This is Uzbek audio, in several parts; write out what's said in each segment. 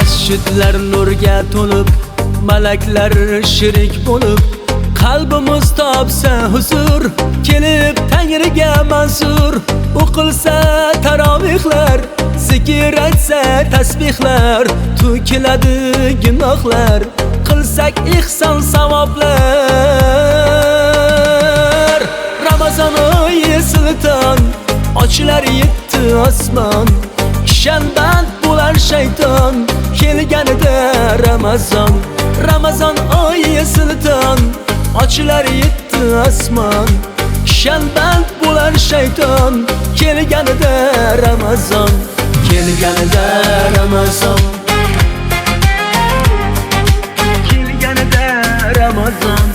Masjidlar nurga to'lib, malaklar shirik bo'lib, qalbimiz topsa huzur, kelib Tangriga mansur. O'qilsa tarovihlar, zikr aytsa tasbihlar, to'kiladi gunohlar, qilsak ihson savoblar. Ramazon oyi sulton, ochilar yetti osmon, kishanband bo'lar shayton kelganida Ramazon. Ramazon oyi sulton, ochilar yetti osmon, kishanband bo'lar shayton kelganida Ramazon. Kelganida Ramazon, kelganida Ramazon.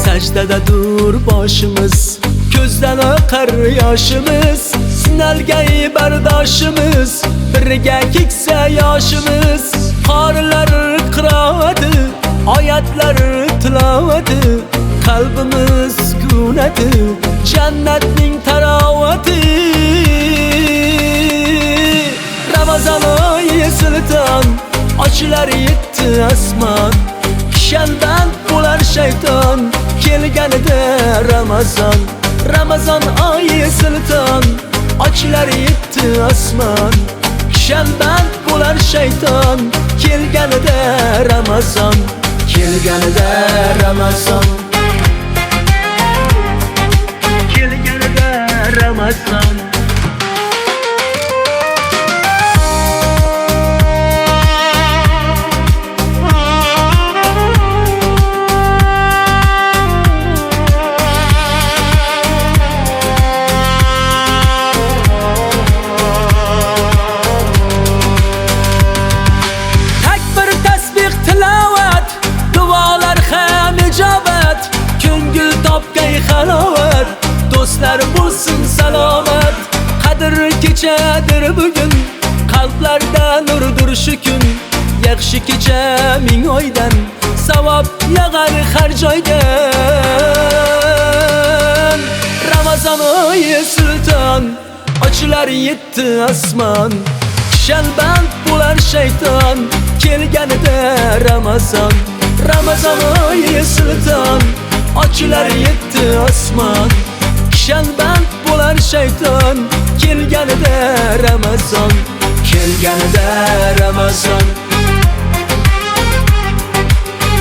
Sajdadadur boshimiz, ko'zdan oqar yoshimiz, sinalgan bardoshimiz, birga keksa yoshimiz. Qorilar qirovati, oyatlar tilovati, qalbimiz sukunati, jannatning tarovati. Ramazon oyi sulton, ochilar yetti osmon, kishanband bo'lar shayton kelganida Ramazon. Ramazon oyi sulton, ochilar yetti osmon, kishanband bo'lar shayton kelganida Ramazon. Kelganida Ramazon, kelganida Ramazon. Do'stlar bo'lsin salomat, qadr kechadir bugun, qalblarda nurdir shu kun. Yaxshi kecha ming oydan, savob yog'ar har joydan. Ramazon oyi sulton, ochilar yetti osmon, kishanband bo'lar shayton kelganida Ramazon. Ramazon oyi sulton, ochilar yetti osmon, kishanband bo'lar shayton kelganida Ramazon. Kelganida Ramazon,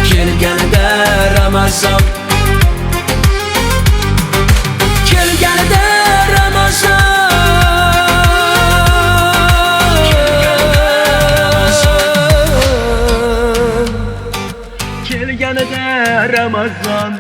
kelganida Ramazon, kelganida Ramazon, kelganida Ramazon.